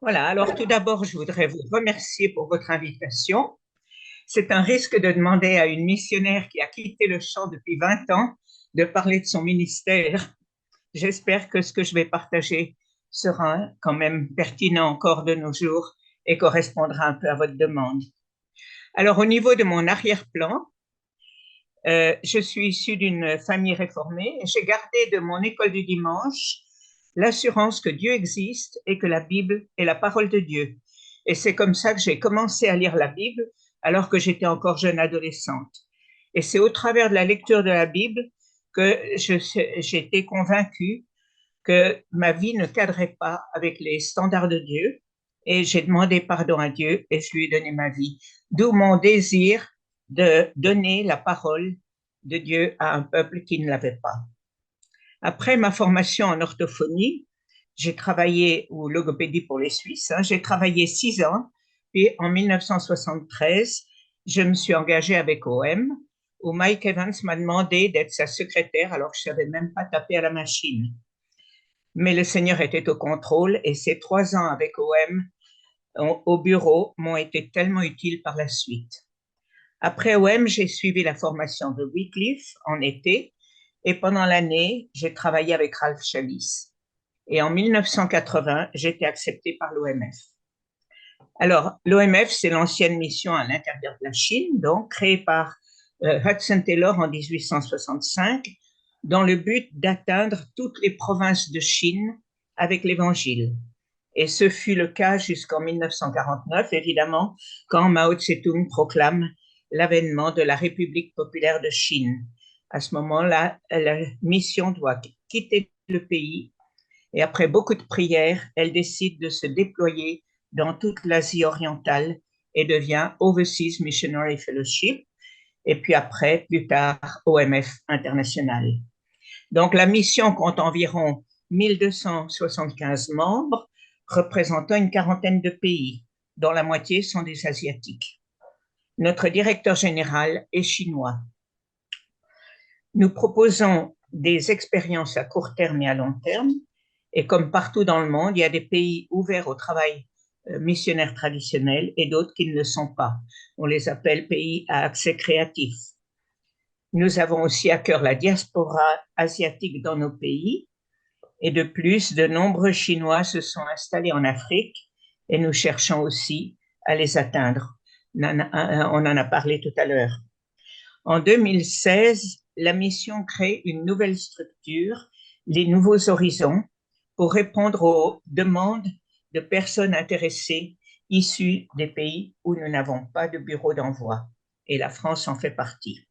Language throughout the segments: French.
Voilà, alors tout d'abord, je voudrais vous remercier pour votre invitation. C'est un risque de demander à une missionnaire qui a quitté le champ depuis 20 ans de parler de son ministère. J'espère que ce que je vais partager sera quand même pertinent encore de nos jours et correspondra un peu à votre demande. Alors, au niveau de mon arrière-plan, je suis issue d'une famille réformée. J'ai gardé de mon école du dimanche l'assurance que Dieu existe et que la Bible est la parole de Dieu. Et c'est comme ça que j'ai commencé à lire la Bible alors que j'étais encore jeune adolescente. Et c'est au travers de la lecture de la Bible que j'étais convaincue que ma vie ne cadrait pas avec les standards de Dieu. Et j'ai demandé pardon à Dieu et je lui ai donné ma vie. D'où mon désir de donner la parole de Dieu à un peuple qui ne l'avait pas. Après ma formation en orthophonie, j'ai travaillé, ou logopédie pour les Suisses, j'ai travaillé 6 ans, puis en 1973, je me suis engagée avec OM, où Mike Evans m'a demandé d'être sa secrétaire alors que je ne savais même pas taper à la machine. Mais le Seigneur était au contrôle et ces 3 ans avec OM au bureau m'ont été tellement utiles par la suite. Après OM, j'ai suivi la formation de Wycliffe en été et pendant l'année, j'ai travaillé avec Ralph Challis. Et en 1980, j'ai été acceptée par l'OMF. Alors, l'OMF, c'est l'ancienne mission à l'intérieur de la Chine, donc créée par Hudson Taylor en 1865, dans le but d'atteindre toutes les provinces de Chine avec l'Évangile. Et ce fut le cas jusqu'en 1949, évidemment, quand Mao Tse-tung proclame l'avènement de la République populaire de Chine. À ce moment-là, la mission doit quitter le pays et après beaucoup de prières, elle décide de se déployer dans toute l'Asie orientale et devient Overseas Missionary Fellowship et puis après, plus tard, OMF International. Donc la mission compte environ 1275 membres représentant une quarantaine de pays, dont la moitié sont des Asiatiques. Notre directeur général est chinois. Nous proposons des expériences à court terme et à long terme, et comme partout dans le monde, il y a des pays ouverts au travail missionnaire traditionnel et d'autres qui ne le sont pas. On les appelle pays à accès créatif. Nous avons aussi à cœur la diaspora asiatique dans nos pays, et de plus, de nombreux Chinois se sont installés en Afrique et nous cherchons aussi à les atteindre. On en a parlé tout à l'heure. En 2016, la mission crée une nouvelle structure, les Nouveaux Horizons, pour répondre aux demandes de personnes intéressées issues des pays où nous n'avons pas de bureau d'envoi. Et la France en fait partie.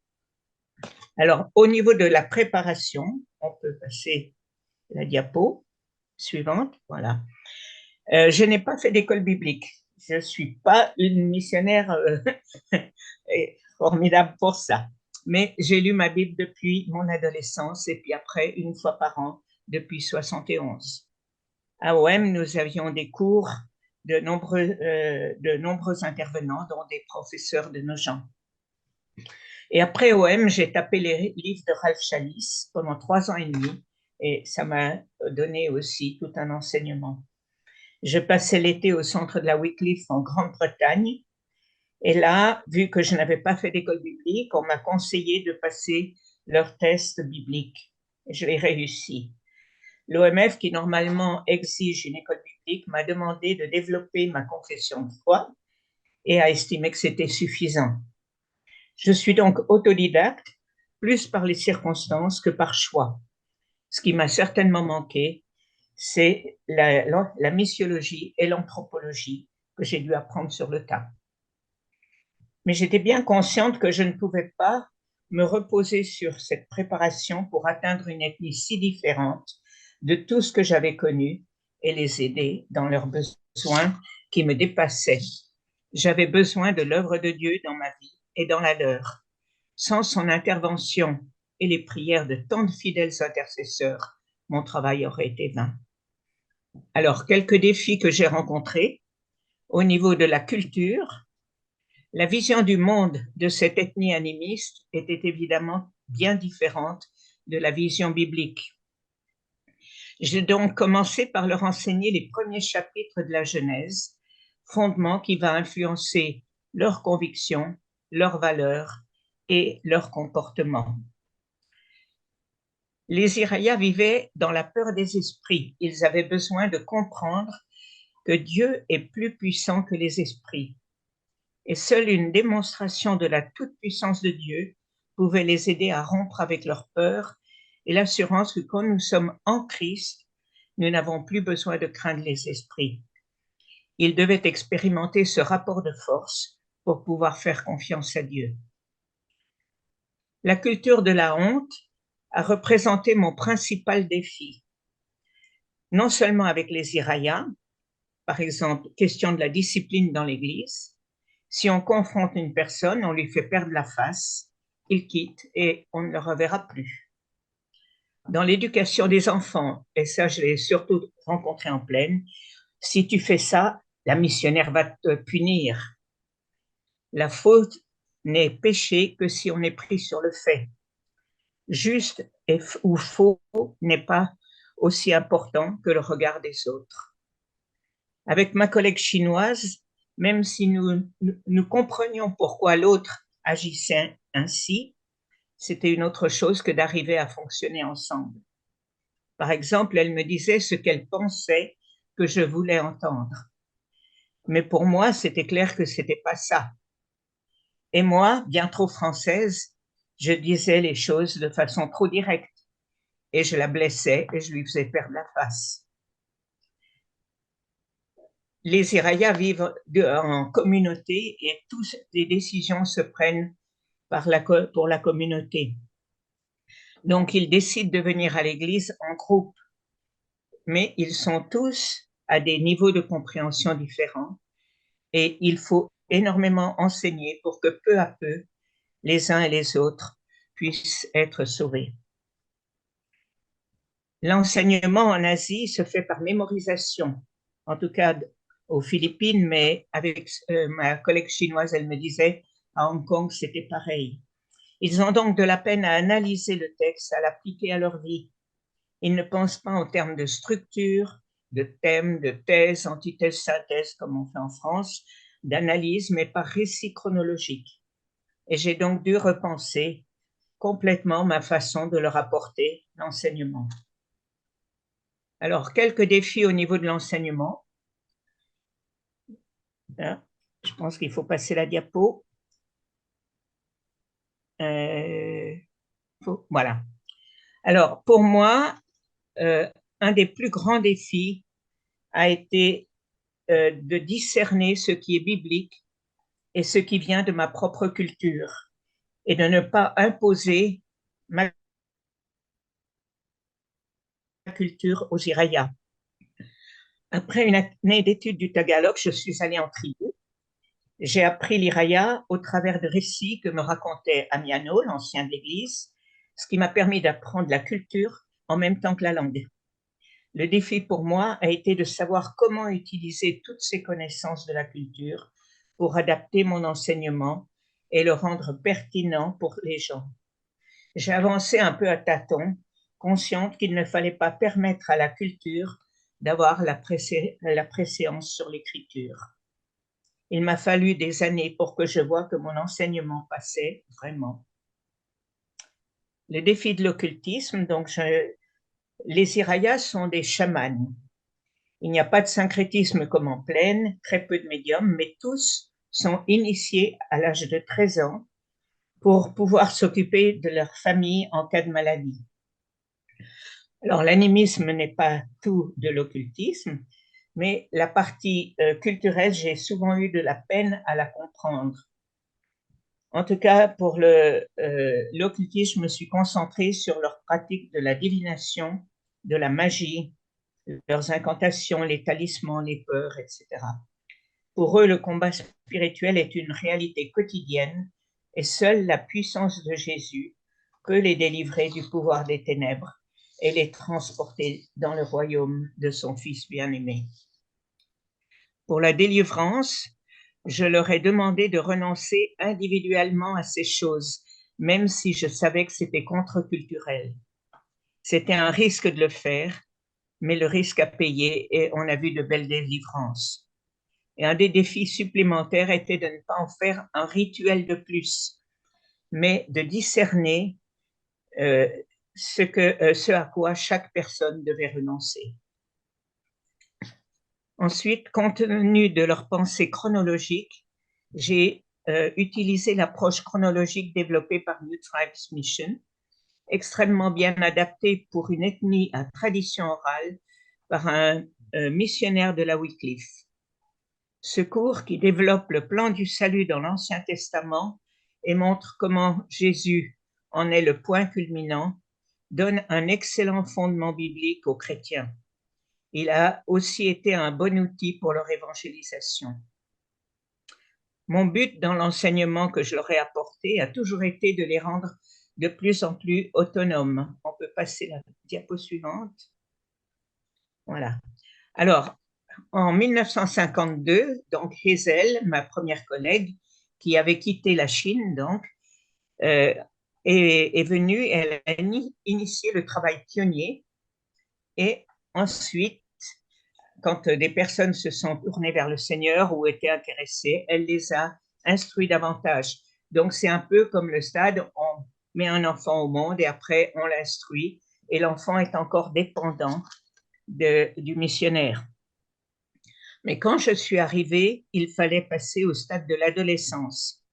Alors, au niveau de la préparation, on peut passer la diapo suivante. Voilà. Je n'ai pas fait d'école biblique. Je ne suis pas une missionnaire formidable pour ça. Mais j'ai lu ma Bible depuis mon adolescence et puis après, une fois par an, depuis 71. À OM, nous avions des cours de nombreux intervenants, dont des professeurs de nos gens. Et après OM, j'ai tapé les livres de Ralph Challis pendant 3 ans et demi et ça m'a donné aussi tout un enseignement. Je passais l'été au centre de la Wycliffe en Grande-Bretagne. Et là, vu que je n'avais pas fait d'école biblique, on m'a conseillé de passer leur test biblique. Je l'ai réussi. L'OMF, qui normalement exige une école biblique, m'a demandé de développer ma confession de foi et a estimé que c'était suffisant. Je suis donc autodidacte, plus par les circonstances que par choix. Ce qui m'a certainement manqué, c'est la missiologie et l'anthropologie que j'ai dû apprendre sur le tas. Mais j'étais bien consciente que je ne pouvais pas me reposer sur cette préparation pour atteindre une ethnie si différente de tout ce que j'avais connu et les aider dans leurs besoins qui me dépassaient. J'avais besoin de l'œuvre de Dieu dans ma vie et dans la leur. Sans son intervention et les prières de tant de fidèles intercesseurs, mon travail aurait été vain. Alors, quelques défis que j'ai rencontrés au niveau de la culture. La vision du monde de cette ethnie animiste était évidemment bien différente de la vision biblique. J'ai donc commencé par leur enseigner les premiers chapitres de la Genèse, fondement qui va influencer leurs convictions, leurs valeurs et leur comportement. Les Iraya vivaient dans la peur des esprits. Ils avaient besoin de comprendre que Dieu est plus puissant que les esprits. Et seule une démonstration de la toute-puissance de Dieu pouvait les aider à rompre avec leur peur et l'assurance que quand nous sommes en Christ, nous n'avons plus besoin de craindre les esprits. Ils devaient expérimenter ce rapport de force pour pouvoir faire confiance à Dieu. La culture de la honte a représenté mon principal défi, non seulement avec les Iraya, par exemple, question de la discipline dans l'Église. Si on confronte une personne, on lui fait perdre la face, il quitte et on ne le reverra plus. Dans l'éducation des enfants, et ça je l'ai surtout rencontré en pleine, si tu fais ça, la missionnaire va te punir. La faute n'est péché que si on est pris sur le fait. Juste ou faux n'est pas aussi important que le regard des autres. Avec ma collègue chinoise, même si nous comprenions pourquoi l'autre agissait ainsi, c'était une autre chose que d'arriver à fonctionner ensemble. Par exemple, elle me disait ce qu'elle pensait que je voulais entendre. Mais pour moi, c'était clair que c'était pas ça. Et moi, bien trop française, je disais les choses de façon trop directe et je la blessais et je lui faisais perdre la face. Les Iraya vivent en communauté et toutes les décisions se prennent pour la communauté. Donc, ils décident de venir à l'église en groupe, mais ils sont tous à des niveaux de compréhension différents et il faut énormément enseigner pour que peu à peu, les uns et les autres puissent être sauvés. L'enseignement en Asie se fait par mémorisation, en tout cas aux Philippines, mais avec ma collègue chinoise, elle me disait, à Hong Kong, c'était pareil. Ils ont donc de la peine à analyser le texte, à l'appliquer à leur vie. Ils ne pensent pas en termes de structure, de thème, de thèse, antithèse, synthèse, comme on fait en France, d'analyse, mais par récit chronologique. Et j'ai donc dû repenser complètement ma façon de leur apporter l'enseignement. Alors, quelques défis au niveau de l'enseignement. Je pense qu'il faut passer la diapo. Voilà. Alors, pour moi, un des plus grands défis a été de discerner ce qui est biblique et ce qui vient de ma propre culture et de ne pas imposer ma culture aux Iraya. Après une année d'études du Tagalog, je suis allée en tribu. J'ai appris l'Iraya au travers de récits que me racontait Amiano, l'ancien de l'Église, ce qui m'a permis d'apprendre la culture en même temps que la langue. Le défi pour moi a été de savoir comment utiliser toutes ces connaissances de la culture pour adapter mon enseignement et le rendre pertinent pour les gens. J'ai avancé un peu à tâtons, consciente qu'il ne fallait pas permettre à la culture d'avoir la préséance sur l'écriture. Il m'a fallu des années pour que je voie que mon enseignement passait vraiment. Le défi de l'occultisme, donc les Irayas sont des chamans. Il n'y a pas de syncrétisme comme en plaine, très peu de médiums, mais tous sont initiés à l'âge de 13 ans pour pouvoir s'occuper de leur famille en cas de maladie. Alors, l'animisme n'est pas tout de l'occultisme, mais la partie culturelle, j'ai souvent eu de la peine à la comprendre. En tout cas, pour l'occultisme, je me suis concentrée sur leur pratique de la divination, de la magie, leurs incantations, les talismans, les peurs, etc. Pour eux, le combat spirituel est une réalité quotidienne et seule la puissance de Jésus peut les délivrer du pouvoir des ténèbres et les transporter dans le royaume de son Fils bien-aimé. Pour la délivrance, je leur ai demandé de renoncer individuellement à ces choses, même si je savais que c'était contre-culturel. C'était un risque de le faire, mais le risque à payer, et on a vu de belles délivrances. Et un des défis supplémentaires était de ne pas en faire un rituel de plus, mais de discerner ce à quoi chaque personne devait renoncer. Ensuite, compte tenu de leur pensée chronologique, j'ai utilisé l'approche chronologique développée par New Tribes Mission, extrêmement bien adaptée pour une ethnie à tradition orale par un missionnaire de la Wycliffe. Ce cours qui développe le plan du salut dans l'Ancien Testament et montre comment Jésus en est le point culminant, donne un excellent fondement biblique aux chrétiens. Il a aussi été un bon outil pour leur évangélisation. Mon but dans l'enseignement que je leur ai apporté a toujours été de les rendre de plus en plus autonomes. On peut passer la diapo suivante. Voilà. Alors, en 1952, donc Hazel, ma première collègue, qui avait quitté la Chine, donc, est venue, elle a initié le travail pionnier et ensuite, quand des personnes se sont tournées vers le Seigneur ou étaient intéressées, elle les a instruits davantage. Donc, c'est un peu comme le stade, on met un enfant au monde et après, on l'instruit et l'enfant est encore dépendant du missionnaire. Mais quand je suis arrivée, il fallait passer au stade de l'adolescence.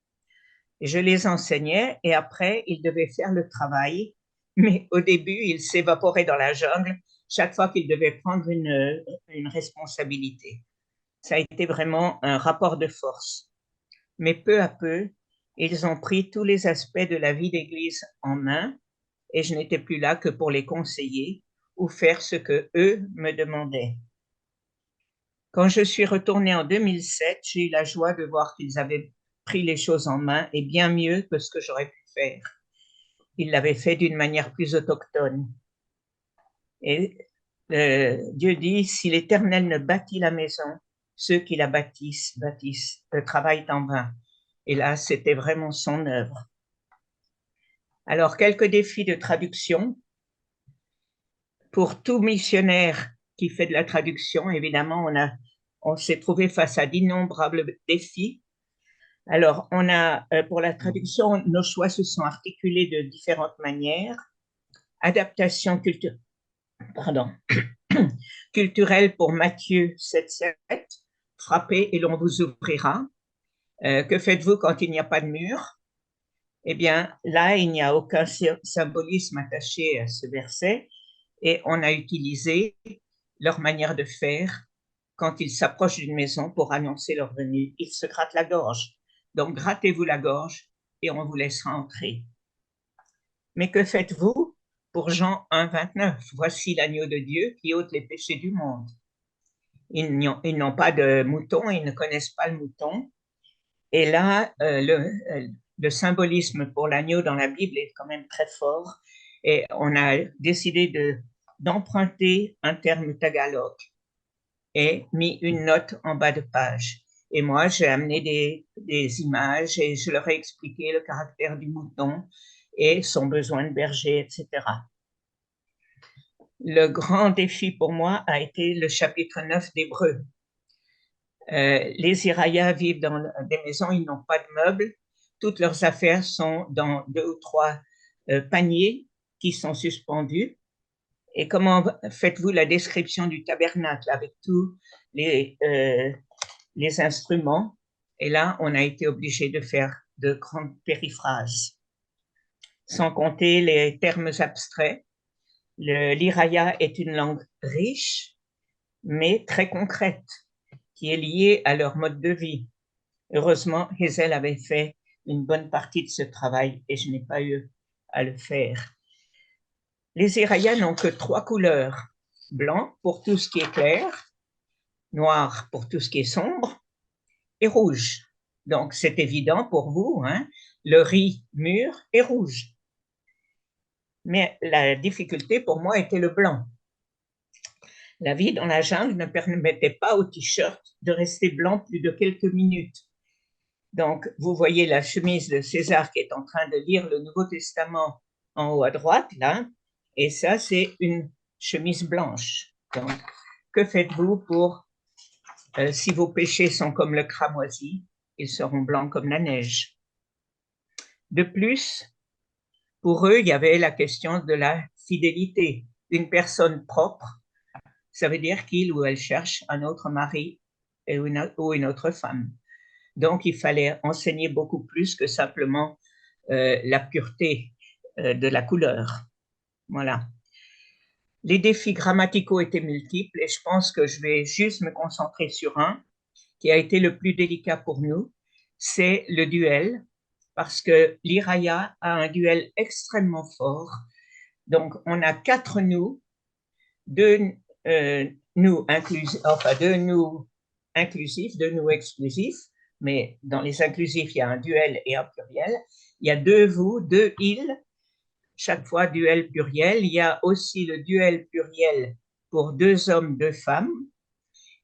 Je les enseignais et après, ils devaient faire le travail. Mais au début, ils s'évaporaient dans la jungle chaque fois qu'ils devaient prendre une responsabilité. Ça a été vraiment un rapport de force. Mais peu à peu, ils ont pris tous les aspects de la vie d'Église en main et je n'étais plus là que pour les conseiller ou faire ce que eux me demandaient. Quand je suis retournée en 2007, j'ai eu la joie de voir qu'ils avaient pris les choses en main et bien mieux que ce que j'aurais pu faire. Ils l'avaient fait d'une manière plus autochtone. Et Dieu dit, si l'Éternel ne bâtit la maison, ceux qui la bâtissent travaillent en vain. Et là, c'était vraiment son œuvre. Alors, quelques défis de traduction. Pour tout missionnaire qui fait de la traduction, évidemment, on s'est trouvé face à d'innombrables défis. Alors, pour la traduction, nos choix se sont articulés de différentes manières. Adaptation culturelle pour Matthieu 7,7, frappez et l'on vous ouvrira. Que faites-vous quand il n'y a pas de mur? Eh bien, là, il n'y a aucun symbolisme attaché à ce verset et on a utilisé leur manière de faire quand ils s'approchent d'une maison pour annoncer leur venue. Ils se grattent la gorge. Donc, grattez-vous la gorge et on vous laissera entrer. Mais que faites-vous pour Jean 1, 29? Voici l'agneau de Dieu qui ôte les péchés du monde. Ils n'ont pas de mouton, ils ne connaissent pas le mouton. Et là, le symbolisme pour l'agneau dans la Bible est quand même très fort. Et on a décidé d'emprunter un terme tagalog et mis une note en bas de page. Et moi, j'ai amené des images et je leur ai expliqué le caractère du mouton et son besoin de berger, etc. Le grand défi pour moi a été le chapitre 9 d'Hébreux. Les Irayas vivent dans des maisons, ils n'ont pas de meubles. Toutes leurs affaires sont dans 2 ou 3 paniers qui sont suspendus. Et comment faites-vous la description du tabernacle avec tous les instruments? Et là, on a été obligé de faire de grandes périphrases. Sans compter les termes abstraits. L'Iraya est une langue riche, mais très concrète, qui est liée à leur mode de vie. Heureusement, Hazel avait fait une bonne partie de ce travail et je n'ai pas eu à le faire. Les Irayas n'ont que 3 couleurs. Blanc pour tout ce qui est clair, noir pour tout ce qui est sombre et rouge. Donc, c'est évident pour vous, hein? Le riz mûr est rouge. Mais la difficulté pour moi était le blanc. La vie dans la jungle ne permettait pas au t-shirt de rester blanc plus de quelques minutes. Donc, vous voyez la chemise de César qui est en train de lire le Nouveau Testament en haut à droite, là, et ça, c'est une chemise blanche. Donc, que faites-vous pour, si vos péchés sont comme le cramoisi, ils seront blancs comme la neige. De plus, pour eux, il y avait la question de la fidélité. Une personne propre, ça veut dire qu'il ou elle cherche un autre mari ou une autre femme. Donc, il fallait enseigner beaucoup plus que simplement la pureté de la couleur. Voilà. Les défis grammaticaux étaient multiples et je pense que je vais juste me concentrer sur un qui a été le plus délicat pour nous, c'est le duel, parce que l'Iraya a un duel extrêmement fort. Donc, on a 4 nous, 2 nous inclusifs, enfin 2 nous inclusifs, 2 nous exclusifs, mais dans les inclusifs, il y a un duel et un pluriel. Il y a 2 vous, 2 ils, chaque fois duel pluriel. Il y a aussi le duel pluriel pour 2 hommes, 2 femmes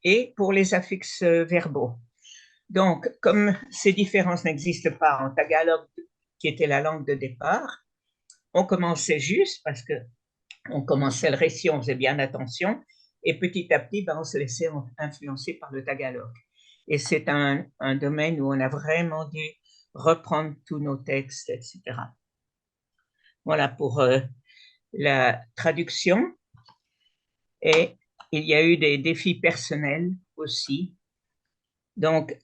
et pour les affixes verbaux. Donc, comme ces différences n'existent pas en tagalog, qui était la langue de départ, on commençait juste parce que on commençait le récit, on faisait bien attention, et petit à petit, on se laissait influencer par le tagalog. Et c'est un domaine où on a vraiment dû reprendre tous nos textes, etc. Voilà pour la traduction. Et il y a eu des défis personnels aussi. Donc,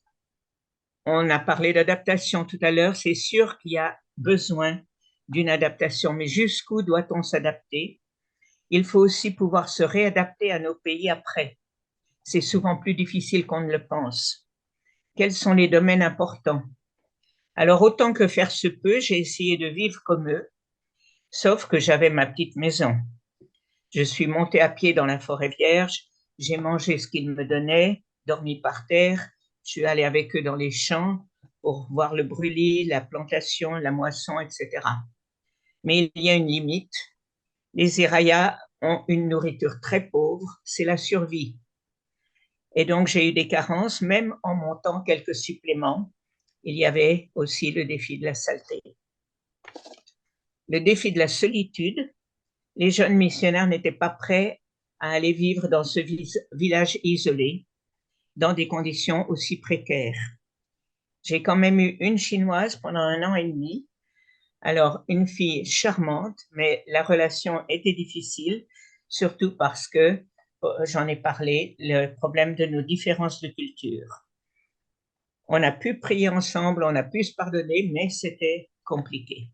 on a parlé d'adaptation tout à l'heure. C'est sûr qu'il y a besoin d'une adaptation, mais jusqu'où doit-on s'adapter? Il faut aussi pouvoir se réadapter à nos pays après. C'est souvent plus difficile qu'on ne le pense. Quels sont les domaines importants? Alors, autant que faire se peut, j'ai essayé de vivre comme eux, sauf que j'avais ma petite maison. Je suis montée à pied dans la forêt vierge, j'ai mangé ce qu'ils me donnaient, dormi par terre, je suis allée avec eux dans les champs pour voir le brûlis, la plantation, la moisson, etc. Mais il y a une limite. Les Irayas ont une nourriture très pauvre, c'est la survie. Et donc, j'ai eu des carences, même en montant quelques suppléments. Il y avait aussi le défi de la saleté. Le défi de la solitude, les jeunes missionnaires n'étaient pas prêts à aller vivre dans ce village isolé, dans des conditions aussi précaires. J'ai quand même eu une Chinoise pendant 1 an et demi. Alors, une fille charmante, mais la relation était difficile, surtout parce que, j'en ai parlé, le problème de nos différences de culture. On a pu prier ensemble, on a pu se pardonner, mais c'était compliqué.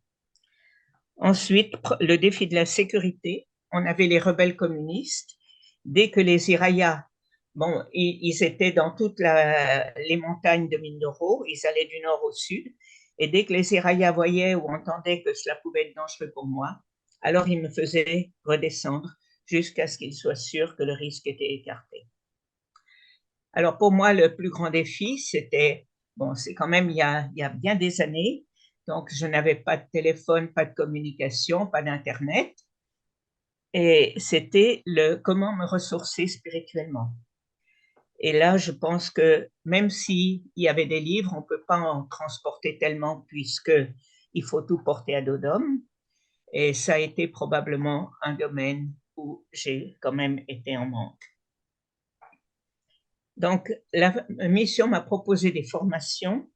Ensuite, le défi de la sécurité. On avait les rebelles communistes. Dès que les Irayas, ils étaient dans toutes les montagnes de Mindoro, ils allaient du nord au sud, et dès que les Irayas voyaient ou entendaient que cela pouvait être dangereux pour moi, alors ils me faisaient redescendre jusqu'à ce qu'ils soient sûrs que le risque était écarté. Alors pour moi, le plus grand défi, c'était, c'est quand même il y a bien des années, donc je n'avais pas de téléphone, pas de communication, pas d'internet, et c'était comment me ressourcer spirituellement. Et là, je pense que même s'il y avait des livres, on ne peut pas en transporter tellement puisque il faut tout porter à dos d'homme. Et ça a été probablement un domaine où j'ai quand même été en manque. Donc, la mission m'a proposé des formations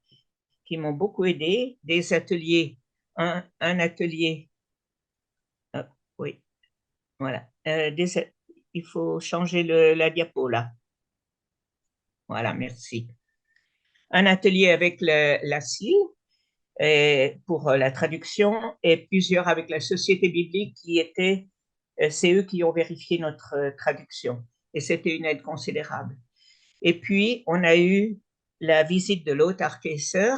qui m'ont beaucoup aidé, des ateliers, un atelier, oui, voilà, il faut changer la diapo là. Voilà, merci. Un atelier avec la CIL pour la traduction et plusieurs avec la Société biblique c'est eux qui ont vérifié notre traduction et c'était une aide considérable. Et puis, on a eu la visite de Lothar Kaiser,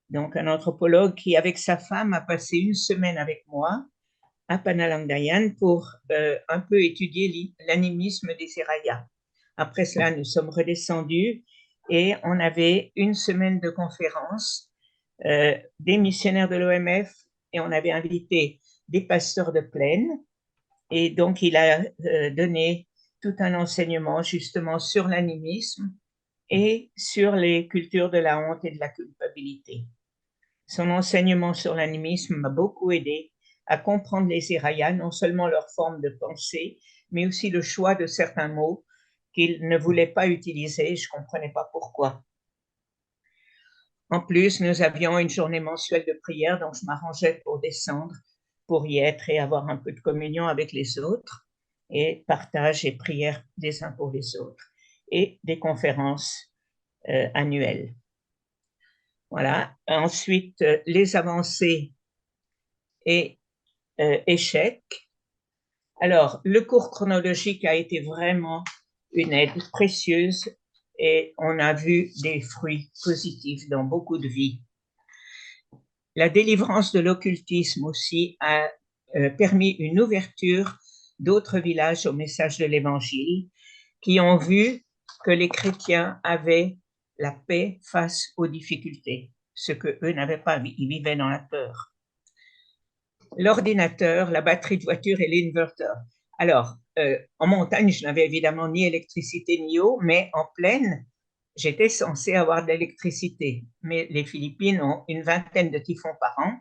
donc un anthropologue qui, avec sa femme, a passé 1 semaine avec moi à Panalangdayan pour un peu étudier l'animisme des Irayas. Après cela, nous sommes redescendus et on avait 1 semaine de conférences, des missionnaires de l'OMF et on avait invité des pasteurs de plaine. Et donc, il a donné tout un enseignement justement sur l'animisme et sur les cultures de la honte et de la culpabilité. Son enseignement sur l'animisme m'a beaucoup aidé à comprendre les Irayas, non seulement leur forme de pensée, mais aussi le choix de certains mots qu'il ne voulait pas utiliser. Je ne comprenais pas pourquoi. En plus, nous avions une journée mensuelle de prière, donc je m'arrangeais pour descendre, pour y être et avoir un peu de communion avec les autres, et partage et prière des uns pour les autres, et des conférences annuelles. Voilà. Ensuite, les avancées et échecs. Alors, le cours chronologique a été vraiment une aide précieuse et on a vu des fruits positifs dans beaucoup de vies. La délivrance de l'occultisme aussi a permis une ouverture d'autres villages au message de l'Évangile qui ont vu que les chrétiens avaient la paix face aux difficultés, ce que eux n'avaient pas, ils vivaient dans la peur. L'ordinateur, la batterie de voiture et l'inverter. Alors, en montagne, je n'avais évidemment ni électricité ni eau, mais en plaine, j'étais censée avoir de l'électricité. Mais les Philippines ont une vingtaine de typhons par an,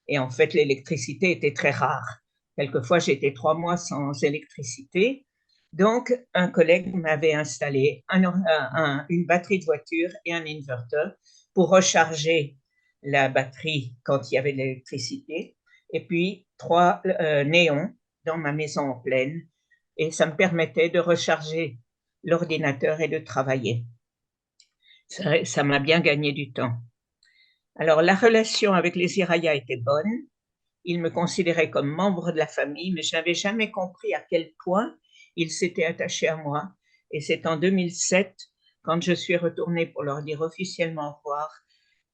et en fait, l'électricité était très rare. Quelquefois, j'étais 3 mois sans électricité. Donc, un collègue m'avait installé une batterie de voiture et un inverter pour recharger la batterie quand il y avait de l'électricité. Et puis, 3 néons dans ma maison en plaine. Et ça me permettait de recharger l'ordinateur et de travailler. Ça m'a bien gagné du temps. Alors, la relation avec les Iraya était bonne. Ils me considéraient comme membre de la famille, mais je n'avais jamais compris à quel point ils s'étaient attachés à moi. Et c'est en 2007, quand je suis retournée pour leur dire officiellement au revoir,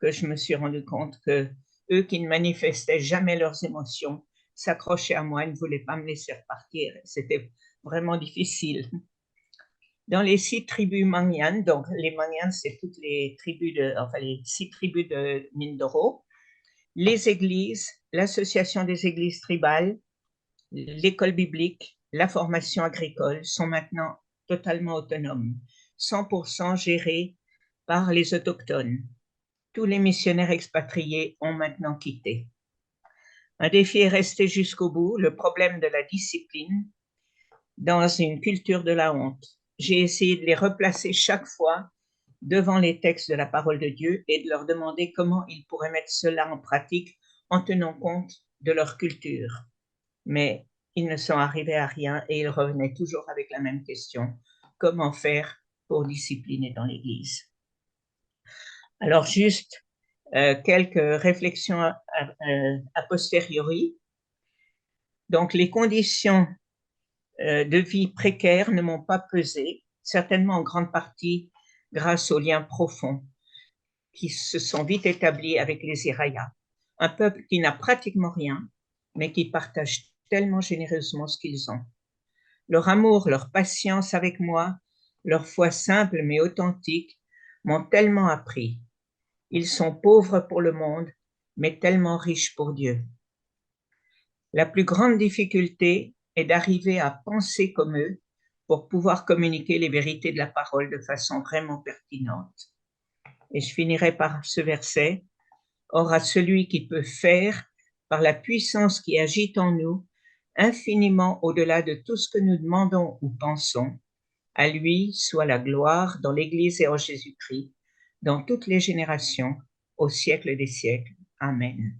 que je me suis rendu compte que eux qui ne manifestaient jamais leurs émotions s'accrochaient à moi et ne voulaient pas me laisser repartir. C'était vraiment difficile. Dans les 6 tribus Mangyan, donc les Mangyan, c'est toutes les tribus les 6 tribus de Mindoro, les églises, l'association des églises tribales, l'école biblique, la formation agricole sont maintenant totalement autonomes, 100% gérées par les autochtones. Tous les missionnaires expatriés ont maintenant quitté. Un défi est resté jusqu'au bout, le problème de la discipline dans une culture de la honte. J'ai essayé de les replacer chaque fois devant les textes de la parole de Dieu et de leur demander comment ils pourraient mettre cela en pratique en tenant compte de leur culture. Mais ils ne sont arrivés à rien et ils revenaient toujours avec la même question. Comment faire pour discipliner dans l'Église? Alors juste quelques réflexions a posteriori. Donc les conditions de vie précaires ne m'ont pas pesé, certainement en grande partie grâce aux liens profonds qui se sont vite établis avec les Iraya, un peuple qui n'a pratiquement rien, mais qui partage tellement généreusement ce qu'ils ont. Leur amour, leur patience avec moi, leur foi simple mais authentique m'ont tellement appris. Ils sont pauvres pour le monde, mais tellement riches pour Dieu. La plus grande difficulté est d'arriver à penser comme eux pour pouvoir communiquer les vérités de la parole de façon vraiment pertinente. Et je finirai par ce verset. Or, à celui qui peut faire, par la puissance qui agit en nous, infiniment au-delà de tout ce que nous demandons ou pensons, à lui soit la gloire dans l'Église et en Jésus-Christ, dans toutes les générations, au siècle des siècles. Amen.